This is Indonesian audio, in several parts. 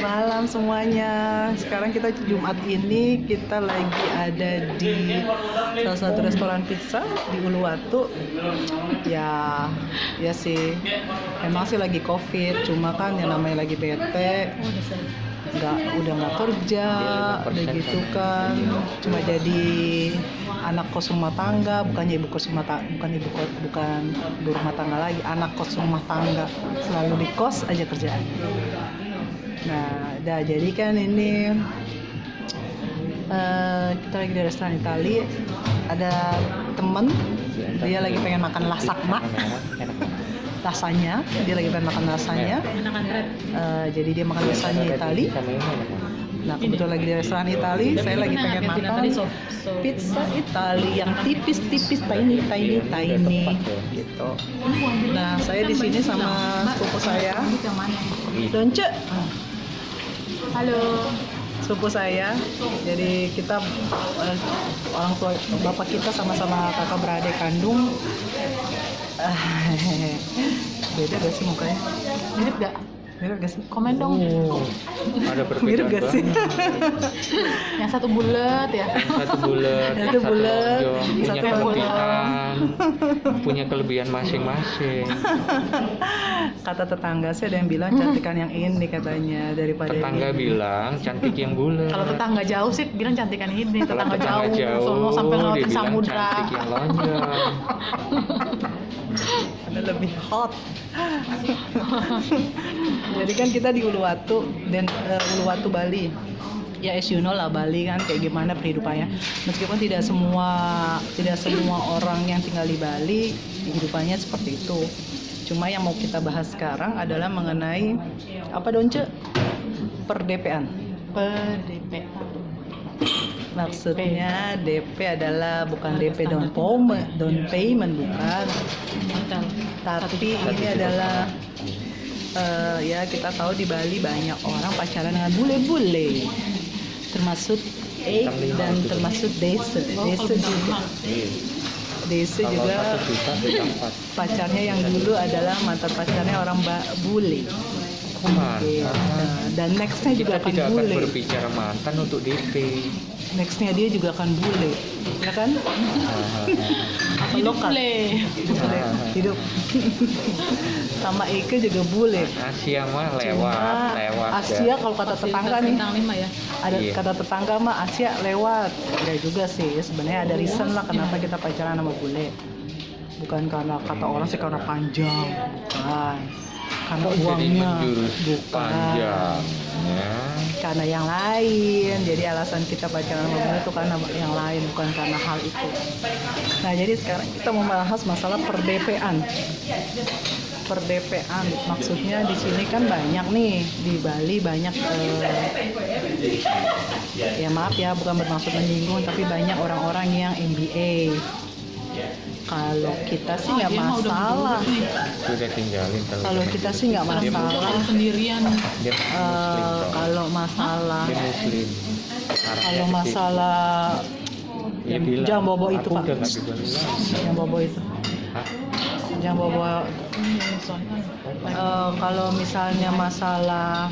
Malam semuanya. Sekarang kita Jumat ini kita lagi ada di salah satu restoran pizza di Uluwatu. Ya sih. Emang sih lagi COVID, cuma kan yang namanya lagi bete. Udah nggak kerja, udah gitu kan. Cuma jadi anak kos rumah tangga, bukan ibu rumah tangga lagi, anak kos rumah tangga, selalu di kos aja kerjaan. Nah, jadi kan ini kita lagi di restoran Itali. Ada temen, dia lagi pengen makan lasagna. Rasanya, dia lagi pengen makan rasanya. Jadi dia makan lasagna Itali. Nah, kebetulan lagi di restoran Itali, saya lagi pengen makan pizza Itali yang tipis-tipis, tiny gitu. Nah, saya di sini sama sepupu saya, Donce. Halo. Sepupu saya. Jadi kita orang tua bapak kita sama-sama kakak beradik kandung. Beda gak sih mukanya? Mirip gak sih? Komen dong. Ada perbedaan. Mirip gak sih? Yang satu bulat ya. Satu bulat, punya kelebihan, punya kelebihan masing-masing. Kata tetangga sih ada yang bilang cantikan yang ini katanya daripada Tetangga ini. bilang cantik yang bulat. Kalau tetangga jauh sih bilang cantikan ini. Kalau Tetangga jauh, sono sampai ngelewatin dibilang samudra. cantik yang lonjong. Ada lebih hot. Jadi kan kita di Uluwatu dan Uluwatu Bali. Ya as you know lah, Bali kan kayak gimana kehidupannya. Meskipun tidak semua orang yang tinggal di Bali kehidupannya seperti itu. Cuma yang mau kita bahas sekarang adalah mengenai apa Donce? Perdepaan. Maksudnya DP adalah bukan DP down payment bukan. Tapi ini adalah ya kita tahu di Bali banyak orang pacaran dengan bule-bule. Termasuk dan termasuk desa juga. Desa juga pacarnya yang dulu adalah mantan pacarnya orang bule. Dan nextnya juga akan tidak bule. akan berbicara mantan untuk DP. Nextnya dia juga akan bule, ya kan? Hidup Lokal. Hidup. Sama Ike juga bule. Asia mah lewat. Asia kalau kata tetangga nih. Bintang 5 ya. Ada Iya. kata tetangga mah Asia lewat. Ya juga sih. Sebenarnya ada reason lah kenapa kita pacaran sama bule. Bukan karena kata orang sih karena panjang, bukan. Karena uangnya, bukan. Panjang. Ya. Karena yang lain. Jadi alasan kita pacaran sama bule itu karena yang lain, bukan karena hal itu. Nah, jadi sekarang kita membahas masalah perdepaan. Perdepaan maksudnya di sini kan banyak nih di Bali banyak ya maaf ya bukan bermaksud menyinggung tapi banyak orang-orang yang MBA. Kalau kita sih nggak masalah. Sudah tinggalin Kalau kita sih nggak masalah. Sendirian. Dia muslim. Kalau masalah Dia muslim. kalau masalah Dia bilang, jangan bobo itu aku Pak. udah nggak dibilang. Jangan bobo itu. Hah? Jangan bobo. Kalau misalnya masalah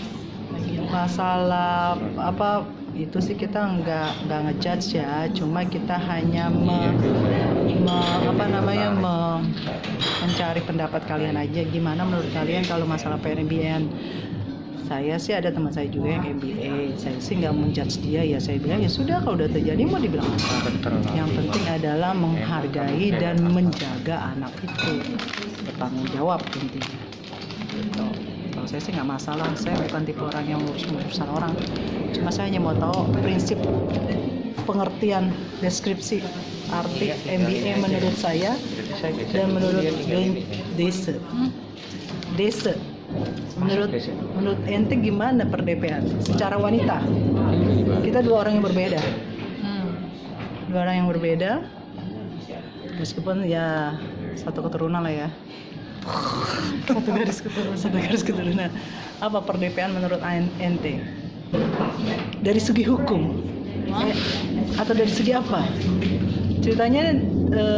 apa itu sih kita nggak ngejudge ya, cuma kita hanya mencari pendapat kalian aja gimana menurut kalian kalau masalah PNBN. Saya sih ada teman saya juga yang MBA, saya sih nggak menjudge dia ya, saya bilang ya sudah kalau udah terjadi mau dibilang apa. Yang penting adalah menghargai dan menjaga anak itu, bertanggung jawab intinya. Gitu. Kalau saya sih nggak masalah, saya bukan tipe orang yang ngurus-ngurusan orang. Cuma saya hanya mau tahu prinsip pengertian deskripsi arti MBA menurut saya dan menurut desa. Menurut ente gimana perdepaan secara wanita? Kita dua orang yang berbeda. Dua orang yang berbeda. Meskipun ya satu keturunan lah ya. Satu garis keturunan. Apa perdepaan menurut ente? Dari segi hukum atau dari segi apa? Ceritanya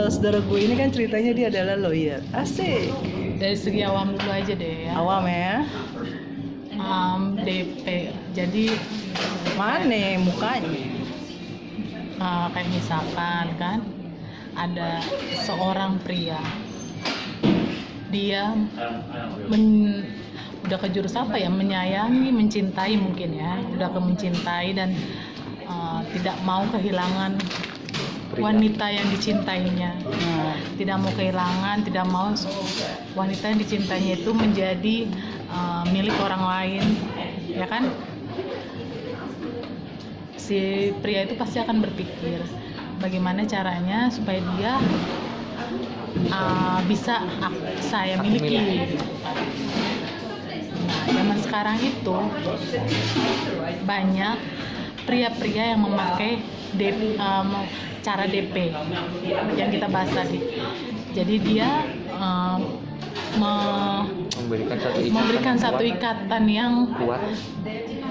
saudara gue ini kan ceritanya dia adalah lawyer. Asik. Dari segi awam dulu aja deh ya. Awam ya. DP. Jadi Mana mukanya? kayak misalkan kan ada seorang pria, dia udah ke jurus apa ya, menyayangi, mencintai mungkin ya, udah ke mencintai dan tidak mau kehilangan wanita yang dicintainya. Tidak mau kehilangan, tidak mau wanita yang dicintainya itu menjadi milik orang lain, ya kan? Si pria itu pasti akan berpikir bagaimana caranya supaya dia bisa saya miliki. Nah, zaman sekarang itu banyak pria-pria yang memakai cara DP yang kita bahas tadi. Jadi dia memberikan satu ikatan yang kuat,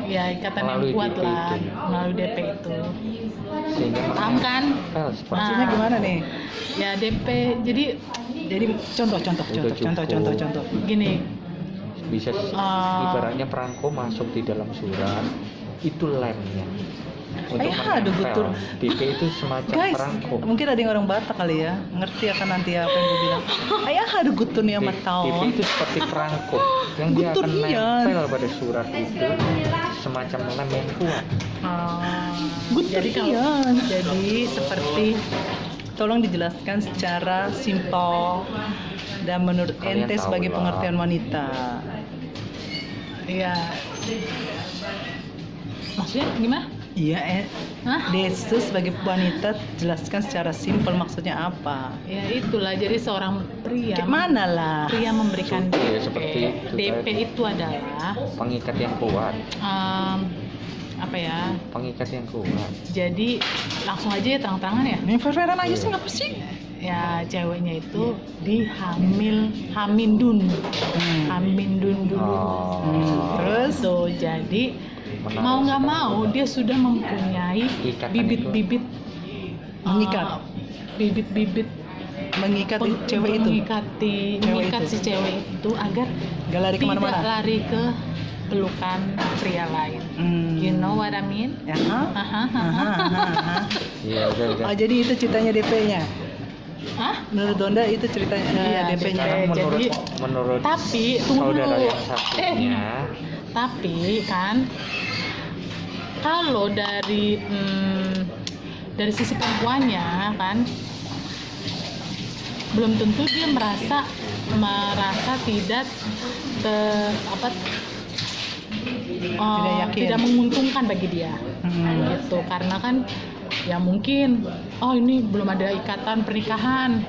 ya, ikatan yang melalui kuat DP lah itu. melalui DP itu. sehingga Paham kan? menempel seperti Maksudnya gimana nih? Ya DP. Jadi Contoh. gini, bisa ibaratnya perangko masuk di dalam surat, itu lemnya untuk aduh, betul. menempel. DP itu semacam Guys, perangko. mungkin ada yang orang Batak kali ya, ngerti akan nanti apa yang gue bilang. Ayah ada gutun ya matau. DP itu seperti perangko yang dia akan Guturian. nempel pada surat itu, semacam lem yang kuat. jadi seperti Tolong dijelaskan secara simpel dan menurut Kalian ente tahu sebagai lah. pengertian wanita. ya, maksudnya gimana? Iya, Hah? Desu sebagai wanita jelaskan secara simpel maksudnya apa? Ya itulah, jadi seorang pria Kayak mana lah? pria memberikan Contoh ya, DP. seperti itu DP tadi. itu adalah Pengikat yang kuat, apa ya? pengikat yang kuat. Jadi langsung aja ya, terang-terangan ya. Ini fair-fairan aja sih, ngapa sih? Ya ceweknya itu hamindun dulu. Terus? Tuh, jadi Menarik mau nggak sekali. mau dia sudah mempunyai Ikatan bibit-bibit Mengikat. bibit-bibit Mengikat cewek itu. mengikat itu. si cewek itu agar Gak lari tidak kemana-mana. lari ke pelukan pria lain. You know what I mean? Ya, hah? Iya, udah. Oh, jadi itu ceritanya DP-nya. Hah? Menurut Donda itu ceritanya Iya, DP-nya. DP. Menurut Tapi tunggu saudara dulu. yang satunya, Tapi kan kalau dari sisi perempuannya kan belum tentu dia merasa tidak yakin. tidak menguntungkan bagi dia. Gitu, karena kan ya mungkin ini belum ada ikatan pernikahan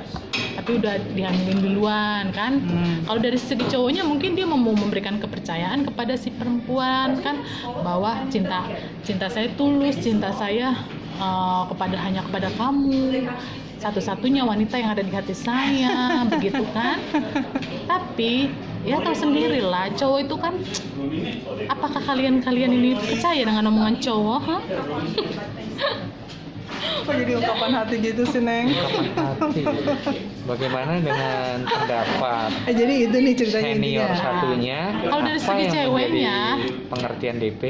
tapi udah dihamilin duluan kan. Kalau dari segi cowoknya mungkin dia mau memberikan kepercayaan kepada si perempuan kan, bahwa cinta saya tulus, cinta saya hanya kepada kamu, satu-satunya wanita yang ada di hati saya, begitu kan. Tapi ya tahu sendirilah, cowok itu kan, apakah kalian ini percaya dengan omongan cowok? Kok jadi ungkapan hati gitu sih, Neng? hati. Bagaimana dengan pendapat Jadi itu nih ceritanya senior intinya. satunya? Kalau dari apa segi yang ceweknya, menjadi pengertian DP?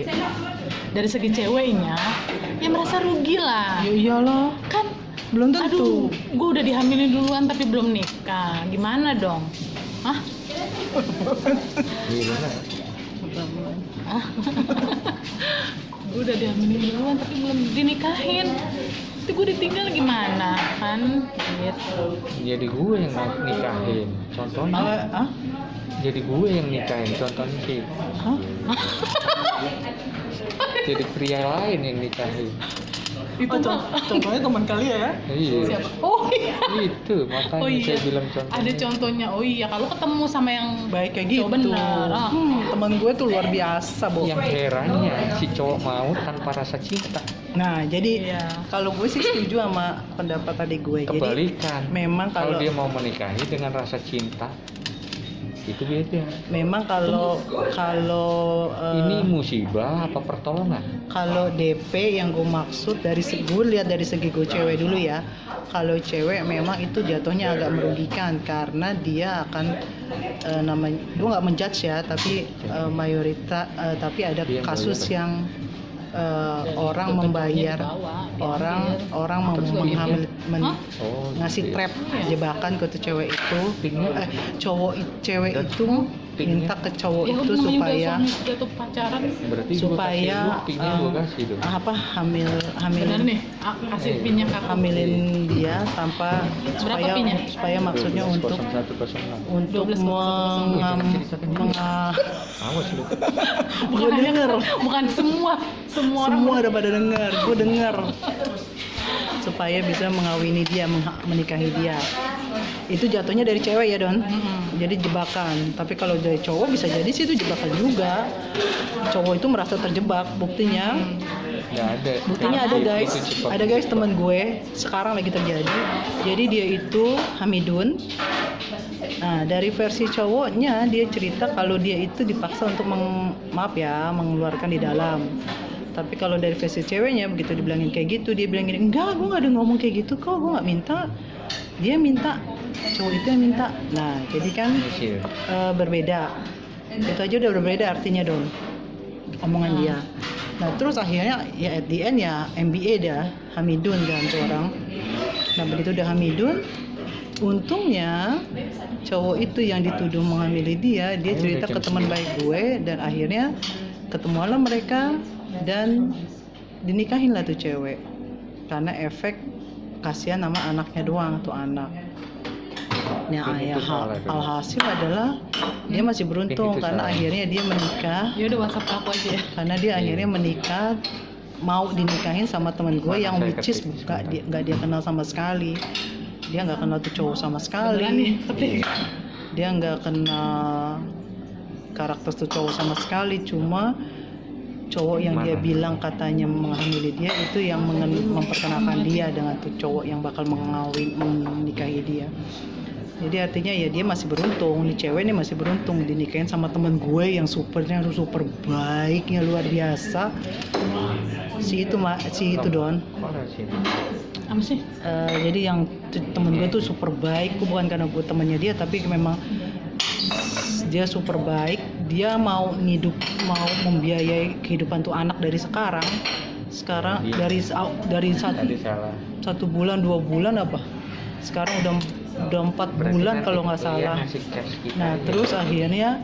dari segi ceweknya ya merasa rugi lah Ya iyalah, kan. belum tentu. Aduh, gue udah dihamilin duluan tapi belum nikah, gimana dong? Hah? Gimana? Gue udah dihamilin duluan tapi belum dinikahin, tapi gue ditinggal gimana kan? Gitu. Jadi gue yang nikahin, contohnya. Hah? Jadi gue yang nikahin, contohnya sih. Hah? Jadi pria lain yang nikahin. Itu contohnya teman kali ya? Iya. Siapa? Oh iya. Itu makanya Oh iya. saya bilang contohnya. Ada contohnya. Oh iya, kalau ketemu sama yang Baik kayak gitu. cowok bener. Teman gue tuh luar biasa, Bo. Yang herannya si cowok mau tanpa rasa cinta. Nah, jadi Iya. kalau gue sih setuju sama pendapat tadi gue. Jadi Kebalikan. memang Kalau kalau dia mau menikahi dengan rasa cinta, itu beda. memang kalau Ini musibah apa pertolongan? kalau DP yang gue maksud gue lihat dari segi gue cewek dulu ya, kalau cewek memang itu jatuhnya agak merugikan karena dia akan namanya, gue nggak menjudge ya, tapi mayoritas tapi ada Dia yang kasus bayar. yang orang membayar orang menghamil Oh, ngasih gitu ya. trap jebakan ke tuh cewek itu, cewek Dan itu minta ke cowok Ya itu udah, namanya supaya udah suami udah tuh pacaran. Berarti supaya gua kasih lu, pinknya gua kasih dong. Bener hamilin nih, kasih pinnya ke aku. hamilin dia tanpa Berapa pinnya? supaya maksudnya untuk 120106. 12.06. Awas lu. Gue denger, Bukan semua orang. semua udah pada denger, gue denger, supaya bisa mengawini dia, menikahi dia. Itu jatuhnya dari cewek ya Don, jadi jebakan. Tapi kalau dari cowok bisa jadi sih itu jebakan juga. Cowok itu merasa terjebak, buktinya ada guys, teman gue sekarang lagi terjadi. Jadi dia itu hamidun. Nah, dari versi cowoknya dia cerita kalau dia itu dipaksa untuk mengeluarkan di dalam. Tapi kalau dari versi ceweknya begitu dibilangin kayak gitu, dia bilang gini, enggak, gue nggak ada ngomong kayak gitu kok, gue nggak minta. Dia minta, cowok itu yang minta. Nah, jadi kan berbeda. Itu aja udah berbeda artinya Don, omongan dia. Nah, terus akhirnya ya at the end ya MBA dia, hamidun kan tuh orang. Nah, begitu udah hamidun, untungnya cowok itu yang dituduh menghamili dia cerita ke teman baik gue, dan akhirnya ketemuanlah mereka dan dinikahin lah tuh cewek. Karena efek kasihan sama anaknya doang tuh anak. Nah, ya alhasil adalah dia masih beruntung karena akhirnya dia menikah. Ya udah WhatsApp aku aja ya. Karena dia akhirnya menikah, mau dinikahin sama teman gue yang which is nggak dia kenal sama sekali. Dia nggak kenal tuh cowok sama sekali. Dia nggak kenal karakter tuh cowok sama sekali. Cuma cowok yang dia bilang katanya menghamili dia itu yang memperkenalkan dia dengan tuh cowok yang bakal menikahi dia. Jadi artinya ya dia masih beruntung, nih cewek ini masih beruntung dinikahin sama temen gue yang super baiknya luar biasa. Si itu Don. Apa sih? Jadi yang temen gue tuh super baik, bukan karena gue temennya dia, tapi memang dia super baik. Dia mau membiayai kehidupan tuh anak dari sekarang dari 1 bulan 2 bulan apa, sekarang udah 4 bulan kalau nggak salah. Nah, terus akhirnya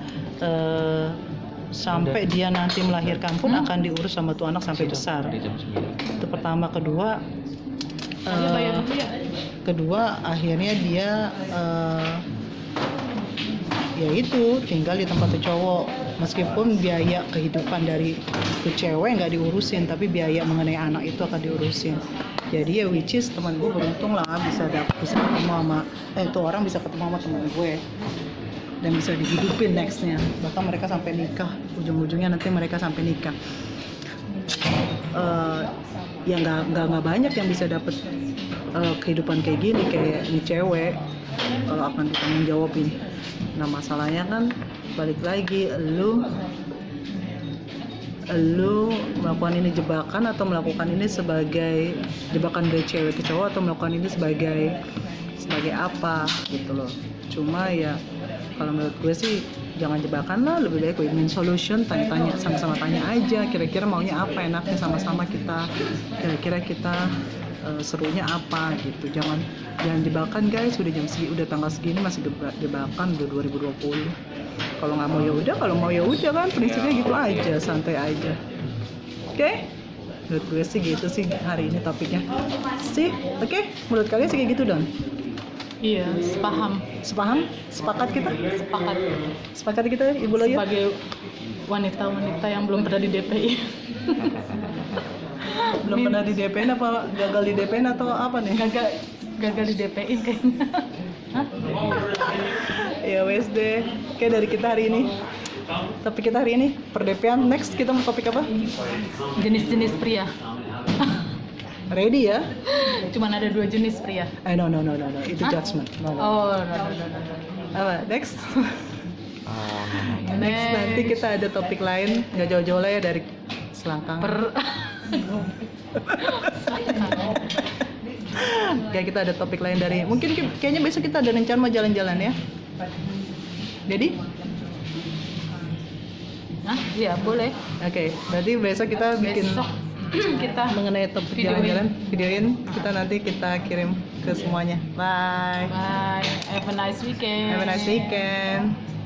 sampai dia nanti melahirkan pun akan diurus sama tuh anak sampai besar. Itu pertama. Kedua akhirnya dia ya itu tinggal di tempat tuh cowok, meskipun biaya kehidupan dari tuh cewek nggak diurusin, tapi biaya mengenai anak itu akan diurusin. Jadi ya which is teman gue beruntung lah bisa ketemu sama itu orang bisa ketemu sama teman gue dan bisa dihidupin nextnya, bahkan mereka sampai nikah, ujung-ujungnya nanti mereka sampai nikah. Ya nggak banyak yang bisa dapet kehidupan kayak gini, kayak ini cewek kalau akan ditanggung jawabin. Nah, masalahnya kan balik lagi, lu melakukan ini jebakan atau melakukan ini sebagai jebakan dari cewek ke cowok, atau melakukan ini sebagai apa gitu loh. Cuma ya kalau menurut gue sih jangan jebakan lah, lebih baik win-win solution, tanya-tanya, sama-sama tanya aja kira-kira maunya apa, enaknya sama-sama kita, kira-kira kita serunya apa gitu. Jangan jebakan guys, udah tanggal segini masih jebakan, udah 2020. Kalau nggak mau ya udah, kalau mau ya udah kan, prinsipnya gitu aja, santai aja. Oke? Menurut gue sih gitu sih hari ini topiknya sih. Oke? Menurut kalian sih kayak gitu Don? Iya, sepakat kita kita Ibu Loyo sebagai wanita-wanita yang belum pernah di DPI. belum pernah di DPN apa gagal di DPN atau apa nih? Gagal di DPI kayaknya. Hah? Ya wes deh. Oke, dari kita hari ini. Topik kita hari ini per-DP-an. Next kita mau topik apa? Jenis-jenis pria. Ready ya? Cuman ada 2 jenis pria. No. Itu judgment. No. Oh, no. Apa? Next. Next nanti kita ada topik lain, nggak jauh-jauh lah ya dari selangkang. Kayak kita ada topik lain dari, mungkin kayaknya besok kita ada rencana mau jalan-jalan ya. Jadi, Nah, iya boleh. oke, berarti besok kita bikin Besok kita mengenai topik videoin. jalan-jalan, videoin, kita nanti kita kirim ke semuanya. Bye. Bye. Have a nice weekend. Have a nice weekend.